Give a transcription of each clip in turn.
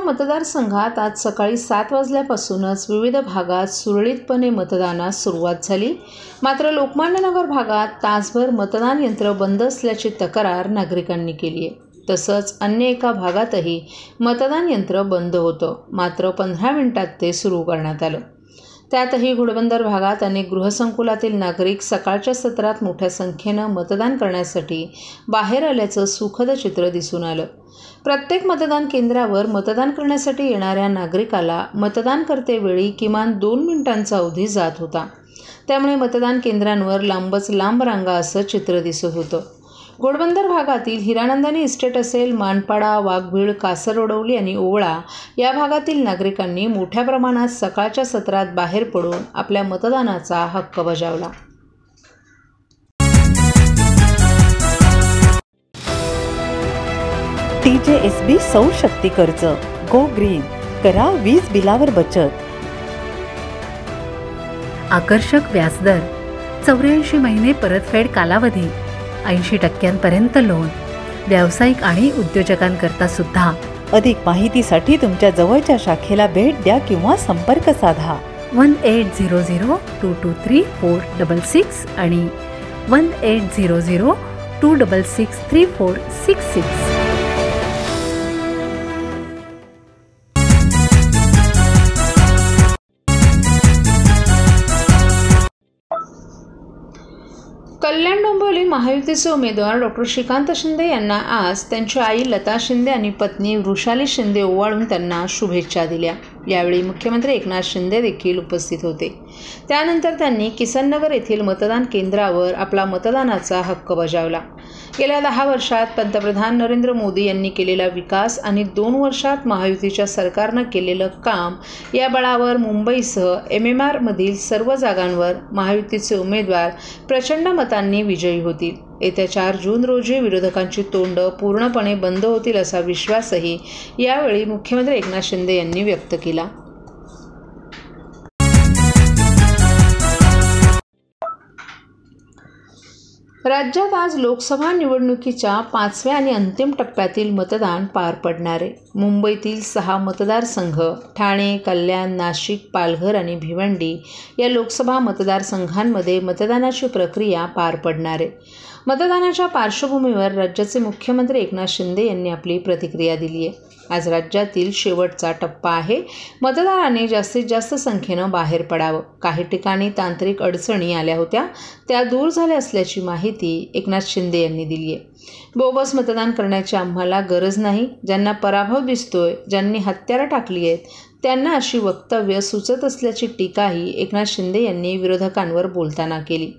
मतदारसंघात आज सकाळी 7 वाजल्यापासूनच विविध भागात सुरळीतपणे मतदानास सुरुवात झाली. मात्र लोकमान्यनगर भागात तासभर मतदान यंत्र बंद असल्याची तक्रार नागरिकांनी केली आहे. तसंच अन्य एका भागातही मतदान यंत्र बंद होतं, मात्र 15 मिनिटात ते सुरू करण्यात आलं. त्यातही घोडबंदर भागात अनेक गृहसंकुलातील नागरिक सकाळच्या सत्रात मोठ्या संख्येनं मतदान करण्यासाठी बाहेर आल्याचं सुखद चित्र दिसून आलं. प्रत्येक मतदान केंद्रावर मतदान करण्यासाठी येणाऱ्या नागरिकाला मतदान करतेवेळी किमान 2 मिनिटांचा अवधी जात होता. त्यामुळे मतदान केंद्रांवर लांबच लांब रांगा असं चित्र दिसत होतं. घोडबंदर भागातील हिरानंदानी इस्टेट असेल, मानपाडा, वाघभीड, कासरवडवली आणि ओवळा या भागातील नागरिकांनी मोठ्या प्रमाणात सकाळच्या सत्रात बाहेर पडून आपल्या मतदानाचा हक्क बजावला. TJSB सौर शक्ती कर्ज, गो ग्रीन, करा वीज बिलावर बचत. आकर्षक व्याजदर, 84 महिने परतफेड कालावधी, 80% लोन, व्यावसायिक आणि उद्योजकांकरता सुद्धा. अधिक माहितीसाठी तुमच्या जवळच्या शाखेला भेट द्या किंवा संपर्क साधा. 1800-223-466 आणि 1800-266-3466. कल्याण डोंबिवली महायुतीचे उमेदवार डॉ. श्रीकांत शिंदे यांना आज त्यांची आई लता शिंदे आणि पत्नी वृषाली शिंदे ओवाळून त्यांना शुभेच्छा दिल्या. यावेळी मुख्यमंत्री एकनाथ शिंदे देखील उपस्थित होते. त्यानंतर त्यांनी किसननगर येथील मतदान केंद्रावर आपला मतदानाचा हक्क बजावला. गेल्या 10 वर्षात पंतप्रधान नरेंद्र मोदी यांनी केलेला विकास आणि 2 वर्षात महायुतीच्या सरकारनं केलेलं काम या बळावर मुंबईसह MMR मधील सर्व जागांवर महायुतीचे उमेदवार प्रचंड मतांनी विजयी होतील. येत्या 4 जून रोजी विरोधकांची तोंडं पूर्णपणे बंद होतील असा विश्वासही यावेळी मुख्यमंत्री एकनाथ शिंदे यांनी व्यक्त केला. राज्यात आज लोकसभा निवडणुकीच्या 5व्या आणि अंतिम टप्प्यातील मतदान पार पडणार आहे. मुंबईतील 6 मतदारसंघ ठाणे, कल्याण, नाशिक, पालघर आणि भिवंडी या लोकसभा मतदारसंघांमध्ये मतदानाची प्रक्रिया पार पडणार आहे. मतदानाच्या पार्श्वभूमीवर राज्याचे मुख्यमंत्री एकनाथ शिंदे यांनी आपली प्रतिक्रिया दिली आहे. आज राज्यातील शेवटचा टप्पा आहे. मतदारांनी जास्तीत जास्त संख्येनं बाहेर पडावं. काही ठिकाणी तांत्रिक अडचणी आल्या होत्या, त्या दूर झाल्या असल्याची माहिती एकनाथ शिंदे यांनी दिली आहे. बोगस मतदान करण्याची आम्हाला गरज नाही. ज्यांना पराभव दिसतोय, ज्यांनी हत्यारं टाकली आहेत, त्यांना अशी वक्तव्य सुचत असल्याची टीकाही एकनाथ शिंदे यांनी विरोधकांवर बोलताना केली.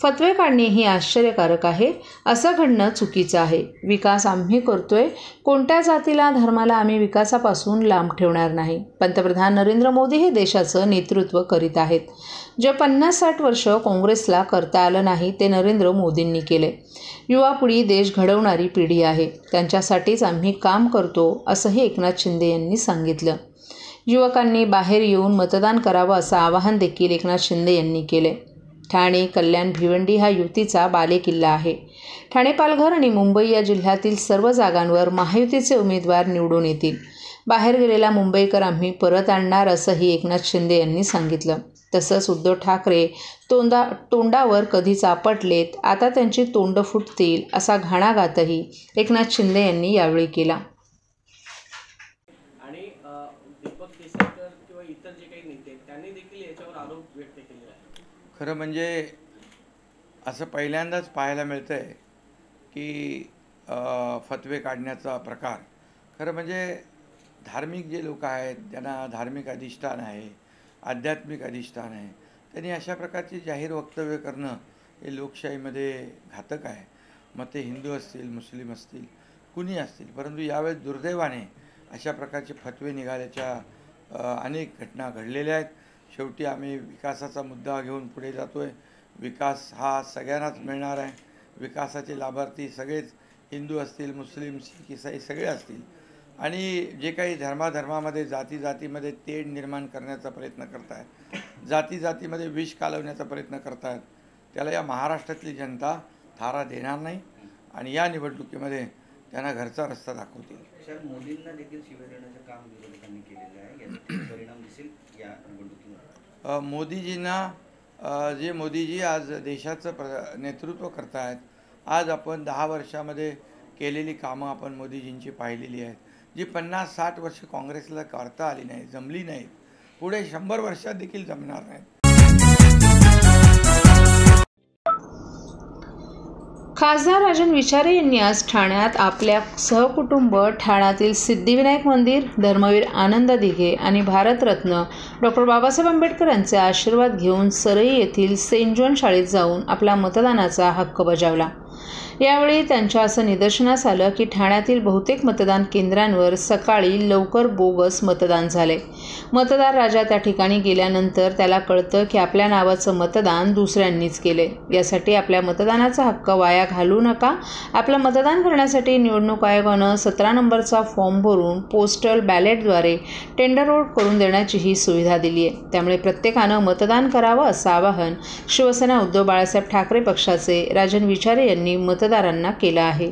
फतवे काढणे ही आश्चर्यकारक आहे. असं घडणं चुकीचं आहे. विकास आम्ही करतोय. कोणत्या जातीला, धर्माला आम्ही विकासापासून लांब ठेवणार नाही. पंतप्रधान नरेंद्र मोदी हे देशाचं नेतृत्व करीत आहेत. जे 50-60 वर्ष काँग्रेसला करता आलं नाही ते नरेंद्र मोदींनी केले. युवा पिढी देश घडवणारी पिढी आहे. त्यांच्यासाठीच आम्ही काम करतो असंही एकनाथ शिंदे यांनी सांगितलं. युवकांनी बाहेर येऊन मतदान करावं असं आवाहन देखील एकनाथ शिंदे यांनी केले. ठाणे, कल्याण, भिवंडी हा युतीचा बालेकिल्ला आहे. ठाणे, पालघर आणि मुंबई या जिल्ह्यातील सर्व जागांवर महायुतीचे उमेदवार निवडून येतील. बाहेर गेलेला मुंबईकर आम्ही परत आणणार असंही एकनाथ शिंदे यांनी सांगितलं. तसंच उद्धव ठाकरे तोंडावर कधीच आपटलेत, आता त्यांची तोंड फुटतील असा घणाघातही एकनाथ शिंदे यांनी यावेळी केला. आणि दीपक केसरकर किंवा इतर जे काही नेते त्यांनी देखील याच्यावर आरोप व्यक्त केले आहेत. खरं म्हणजे असं पहिल्यांदाच पाहायला मिळतं आहे की फतवे काढण्याचा प्रकार. खरं म्हणजे धार्मिक जे लोक आहेत, ज्यांना धार्मिक अधिष्ठान आहे, आध्यात्मिक अधिष्ठान आहे, त्यांनी अशा प्रकारची जाहीर वक्तव्य करणं हे लोकशाहीमध्ये घातक आहे. मग ते हिंदू असतील, मुस्लिम असतील, कुणी असतील. परंतु यावेळेस दुर्दैवाने अशा प्रकारचे फतवे निघाल्याच्या अनेक घटना घडलेल्या आहेत. शेवटी आम्ही विकासाचा मुद्दा घेऊन पुढे जातो आहे. विकास हा सगळ्यांनाच मिळणार आहे. विकासाचे लाभार्थी सगळेच हिंदू असतील, मुस्लिम, शीख, इसाई सगळे असतील. आणि जे काही धर्माधर्मामध्ये, जातीजातीमध्ये तेढ निर्माण करण्याचा प्रयत्न करत आहेत, जातीजातीमध्ये विष कालवण्याचा प्रयत्न करत आहेत, त्याला या महाराष्ट्रातली जनता थारा देणार नाही. आणि या निवडणुकीमध्ये त्यांना घरचा रस्ता दाखवतील. सर, मोदींना देखील शिव्या देण्याचं काम विरोधकांनी केलेलं आहे, याचा परिणाम दिसेल या निवडणुकीमध्ये? मोदीजी आज देशाचं नेतृत्व करतायत. आज आपण 10 वर्षामध्ये केलेली कामं आपण मोदीजींची पाहिलेली आहेत, जी 50-60 वर्ष काँग्रेसला करता आली नाही, जमली नाहीत, पुढे 100 वर्षात देखील जमणार नाहीत. खासदार राजन विचारे यांनी आज ठाण्यात आपल्या सहकुटुंब ठाण्यातील सिद्धिविनायक मंदिर, धर्मवीर आनंद दिघे आणि भारतरत्न डॉक्टर बाबासाहेब आंबेडकर यांचे आशीर्वाद घेऊन सरई येथील सेंट जॉन शाळेत जाऊन आपला मतदानाचा हक्क बजावला. यावेळी त्यांच्या असं निदर्शनास आलं की ठाण्यातील बहुतेक मतदान केंद्रांवर सकाळी लवकर बोगस मतदान झाले. मतदार राजा त्या ठिकाणी गेल्यानंतर त्याला कळतं की आपल्या नावाचं मतदान दुसऱ्यांनीच केले. यासाठी आपल्या मतदानाचा हक्क वाया घालवू नका. आपलं मतदान करण्यासाठी निवडणूक आयोगानं 17 नंबरचा फॉर्म भरून पोस्टल बॅलेटद्वारे टेंडर करून देण्याची ही सुविधा दिली आहे. त्यामुळे प्रत्येकानं मतदान करावं असं आवाहन शिवसेना उद्धव बाळासाहेब ठाकरे पक्षाचे राजन विचारे यांनी मतदारांना केलं आहे.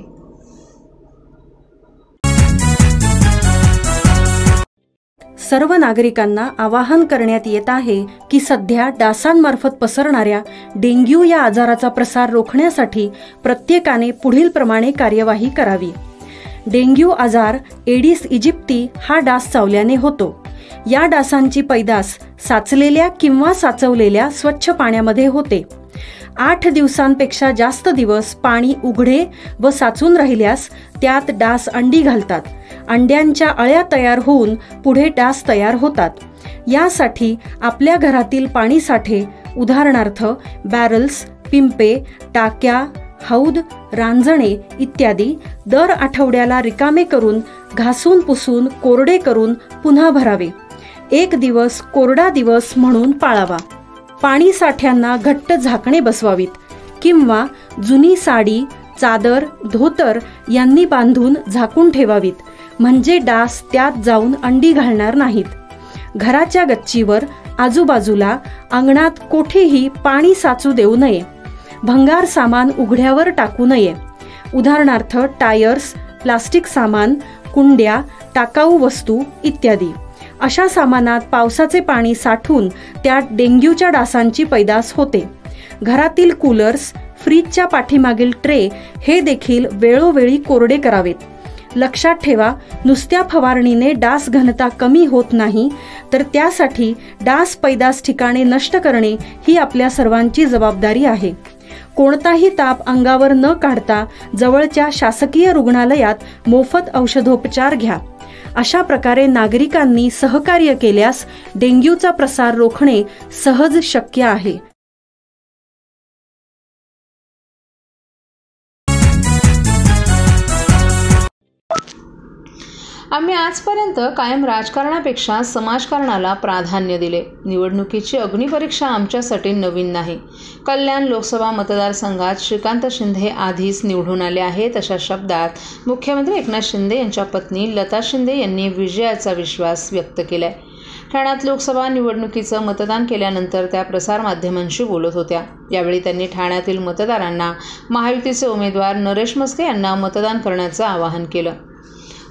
सर्व नागरिकांना आवाहन करण्यात येत आहे की सध्या डासांमार्फत पसरणाऱ्या डेंग्यू या आजाराचा प्रसार रोखण्यासाठी प्रत्येकाने पुढील प्रमाणे कार्यवाही करावी. डेंग्यू आजार एडिस इजिप्ती हा डास चावल्याने होतो. या डासांची पैदास साचलेल्या किंवा साचवलेल्या स्वच्छ पाण्यामध्ये होते. 8 दिवसांपेक्षा जास्त दिवस पाणी उघडे व साचून राहिल्यास त्यात डास अंडी घालतात. अंड्यांच्या अळ्या तयार होऊन पुढे डास तयार होतात. यासाठी आपल्या घरातील पाणी साठे, उदाहरणार्थ बॅरल्स, पिंपे, टाक्या, हौद, रांजणे इत्यादी दर आठवड्याला रिकामे करून घासून पुसून कोरडे करून पुन्हा भरावे. 1 दिवस कोरडा दिवस म्हणून पाळावा. पाणी साठ्यांना घट्ट झाकणे बसवावीत किंवा जुनी साडी, चादर, धोतर यांनी बांधून झाकून ठेवावीत, म्हणजे डास त्यात जाऊन अंडी घालणार नाहीत. घराच्या गच्चीवर, आजूबाजूला, अंगणात कोठेही पाणी साचू देऊ नये. भंगार सामान उघड्यावर टाकू नये. उदाहरणार्थ टायर्स, प्लास्टिक सामान, कुंड्या, टाकाऊ वस्तू इत्यादी. अशा सामानात पावसाचे पाणी साठून त्यात डेंग्यूच्या डासांची पैदास होते. घरातील कूलर्स, फ्रीजच्या पाठीमागील ट्रे हे देखील वेळोवेळी कोरडे करावेत. लक्षात ठेवा, नुसत्या फवारणीने डास घनता कमी होत नाही, तर त्यासाठी डास पैदास ठिकाणे नष्ट करणे ही आपल्या सर्वांची जबाबदारी आहे. कोणताही ताप अंगावर न काढता जवळच्या शासकीय रुग्णालयात मोफत औषधोपचार घ्या. अशा प्रकारे नागरिकांनी सहकार्य केल्यास डेंग्यूचा प्रसार रोखणे सहज शक्य आहे. आम्ही आजपर्यंत कायम राजकारणापेक्षा समाजकारणाला प्राधान्य दिले. निवडणुकीची अग्निपरीक्षा आमच्यासाठी नवीन नाही. कल्याण लोकसभा मतदारसंघात श्रीकांत शिंदे आधीच निवडून आले आहेत अशा शब्दात मुख्यमंत्री एकनाथ शिंदे यांच्या पत्नी लता शिंदे यांनी विजयाचा विश्वास व्यक्त केलाय. ठाण्यात लोकसभा निवडणुकीचं मतदान केल्यानंतर त्या प्रसारमाध्यमांशी बोलत होत्या. यावेळी त्यांनी ठाण्यातील मतदारांना महायुतीचे उमेदवार नरेश म्हस्के यांना मतदान करण्याचं आवाहन केलं.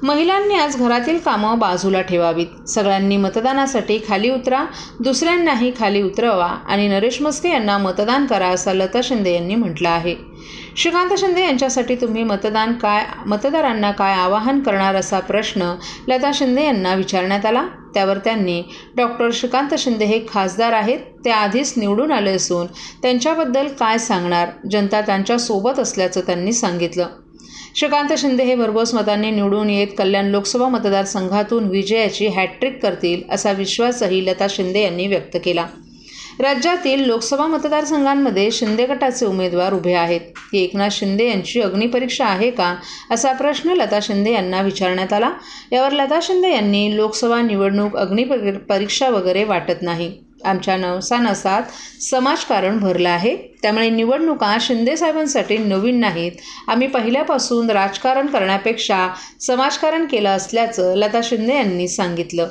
महिलांनी आज घरातील कामं बाजूला ठेवावीत. सगळ्यांनी मतदानासाठी खाली उतरा, दुसऱ्यांनाही खाली उतरवा आणि नरेश म्हस्के यांना मतदान करा असं लता शिंदे यांनी म्हटलं आहे. श्रीकांत शिंदे यांच्यासाठी तुम्ही मतदारांना काय आवाहन करणार असा प्रश्न लता शिंदे यांना विचारण्यात आला. त्यावर त्यांनी डॉक्टर श्रीकांत शिंदे हे खासदार आहेत, ते आधीच निवडून आले असून त्यांच्याबद्दल काय सांगणार, जनता त्यांच्यासोबत असल्याचं त्यांनी सांगितलं. श्रीकांत शिंदे हे भरघोस मतांनी निवडून येत कल्याण लोकसभा मतदारसंघातून विजयाची हॅट्रिक करतील असा विश्वासही लता शिंदे यांनी व्यक्त केला. राज्यातील लोकसभा मतदारसंघांमध्ये शिंदे गटाचे उमेदवार उभे आहेत. ही एकनाथ शिंदे यांची अग्निपरीक्षा आहे का असा प्रश्न लता शिंदे यांना विचारण्यात आला. यावर लता शिंदे यांनी लोकसभा निवडणूक अग्निपरीक्षा वगैरे वाटत नाही. आमच्या नवसानसात समाजकारण भरलं आहे, त्यामुळे निवडणुका शिंदेसाहेबांसाठी नवीन नाहीत. आम्ही पहिल्यापासून राजकारण करण्यापेक्षा समाजकारण केलं असल्याचं लता शिंदे यांनी सांगितलं.